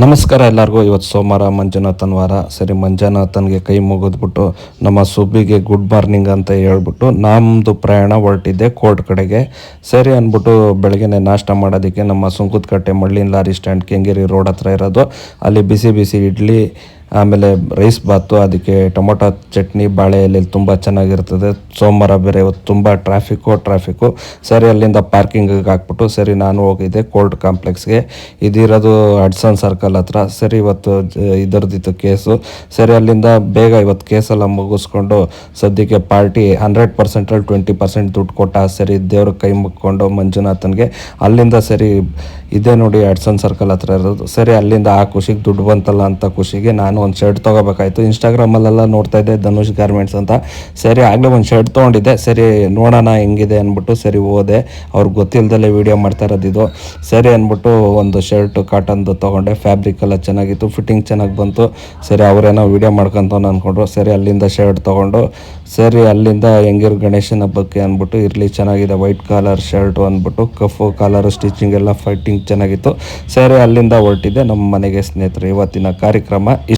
ನಮಸ್ಕಾರ ಎಲ್ಲರಿಗೂ. ಇವತ್ತು ಸೋಮವಾರ ಮಂಜುನಾಥನ್ ವಾರ. ಸರಿ, ಮಂಜುನಾಥನ್ಗೆ ಕೈ ಮುಗಿದ್ಬಿಟ್ಟು ನಮ್ಮ ಸುಬ್ಬಿಗೆ ಗುಡ್ ಮಾರ್ನಿಂಗ್ ಅಂತ ಹೇಳ್ಬಿಟ್ಟು ನಮ್ಮದು ಪ್ರಯಾಣ ಹೊರಟಿದ್ದೆ ಕೋರ್ಟ್ ಕಡೆಗೆ. ಸರಿ ಅಂದ್ಬಿಟ್ಟು ಬೆಳಗ್ಗೆನೆ ನಾಷ್ಟ ಮಾಡೋದಕ್ಕೆ ನಮ್ಮ ಸುಂಕದಕಟ್ಟೆ ಮಳ್ಳಿನ ಲಾರಿ ಸ್ಟ್ಯಾಂಡ್ ಕೆಂಗೇರಿ ರೋಡ್ ಹತ್ರ ಇರೋದು, ಅಲ್ಲಿ ಬಿಸಿ ಬಿಸಿ ಇಡ್ಲಿ ಆಮೇಲೆ ರೈಸ್ ಬಾತು, ಅದಕ್ಕೆ ಟೊಮೊಟೊ ಚಟ್ನಿ, ಬಾಳೆ ಎಲೆಯಲ್ಲಿ ತುಂಬ ಚೆನ್ನಾಗಿರ್ತದೆ. ಸೋಮವಾರ ಬೇರೆ ಇವತ್ತು ತುಂಬ ಟ್ರಾಫಿಕ್ಕು. ಸರಿ, ಅಲ್ಲಿಂದ ಪಾರ್ಕಿಂಗಿಗೆ ಹಾಕ್ಬಿಟ್ಟು ಸರಿ ನಾನು ಹೋಗಿದ್ದೆ ಕೋರ್ಟ್ ಕಾಂಪ್ಲೆಕ್ಸ್ಗೆ. ಇದಿರೋದು ಹಡ್ಸನ್ ಸರ್ಕಲ್ ಹತ್ರ. ಸರಿ, ಇವತ್ತು ಇದರದಿತ್ತು ಕೇಸು. ಸರಿ, ಅಲ್ಲಿಂದ ಬೇಗ ಇವತ್ತು ಕೇಸೆಲ್ಲ ಮುಗಿಸ್ಕೊಂಡು ಸದ್ಯಕ್ಕೆ ಪಾರ್ಟಿ 100% 20% ದುಡ್ಡು ಕೊಟ್ಟ. ಸರಿ, ದೇವ್ರ ಕೈ ಮುಕ್ಕೊಂಡು ಮಂಜುನಾಥನ್ಗೆ ಅಲ್ಲಿಂದ ಸರಿ ಇದೇ ನೋಡಿ ಹಡ್ಸನ್ ಸರ್ಕಲ್ ಹತ್ರ ಇರೋದು. ಸರಿ, ಅಲ್ಲಿಂದ ಆ ಖುಷಿಗೆ ದುಡ್ಡು ಬಂತಲ್ಲ ಅಂತ ಖುಷಿಗೆ ನಾನು ಒಂದು ಶರ್ಟ್ ತೊಗೋಬೇಕಾಯ್ತು. ಇನ್ಸ್ಟಾಗ್ರಾಮಲ್ಲೆಲ್ಲ ನೋಡ್ತಾ ಇದ್ದೆ ಧನುಷ್ ಗಾರ್ಮೆಂಟ್ಸ್ ಅಂತ. ಸರಿ, ಆಗಲೇ ಒಂದು ಶರ್ಟ್ ತೊಗೊಂಡಿದ್ದೆ. ಸರಿ, ನೋಡೋಣ ಹೆಂಗಿದೆ ಅಂದ್ಬಿಟ್ಟು ಸರಿ ಹೋದೆ. ಅವ್ರಿಗೆ ಗೊತ್ತಿಲ್ಲದಲ್ಲೇ ವೀಡಿಯೋ ಮಾಡ್ತಾ ಇರೋದಿದ್ದು. ಸರಿ ಅಂದ್ಬಿಟ್ಟು ಒಂದು ಶರ್ಟು ಕಾಟನ್ದು ತೊಗೊಂಡೆ. ಫ್ಯಾಬ್ರಿಕ್ ಎಲ್ಲ ಚೆನ್ನಾಗಿತ್ತು, ಫಿಟ್ಟಿಂಗ್ ಚೆನ್ನಾಗಿ ಬಂತು. ಸರಿ, ಅವರೇನೋ ವೀಡಿಯೋ ಮಾಡ್ಕೊಂತವ್ನು ಅಂದ್ಕೊಂಡ್ರು. ಸರಿ, ಅಲ್ಲಿಂದ ಶರ್ಟ್ ತೊಗೊಂಡು ಸರಿ ಅಲ್ಲಿಂದ ಹೆಂಗಿರು ಗಣೇಶನ ಹಬ್ಬಕ್ಕೆ ಅಂದ್ಬಿಟ್ಟು ಇರಲಿ ಚೆನ್ನಾಗಿದೆ ವೈಟ್ ಕಾಲರ್ ಶರ್ಟು ಅಂದ್ಬಿಟ್ಟು ಕಫು ಕಾಲರು ಸ್ಟಿಚಿಂಗ್ ಎಲ್ಲ ಫಿಟ್ಟಿಂಗ್ ಚೆನ್ನಾಗಿತ್ತು. ಸರಿ, ಅಲ್ಲಿಂದ ಹೊರಟಿದ್ದೆ ನಮ್ಮ ಮನೆಗೆ ಸ್ನೇಹಿತರೆ. ಇವತ್ತಿನ ಕಾರ್ಯಕ್ರಮ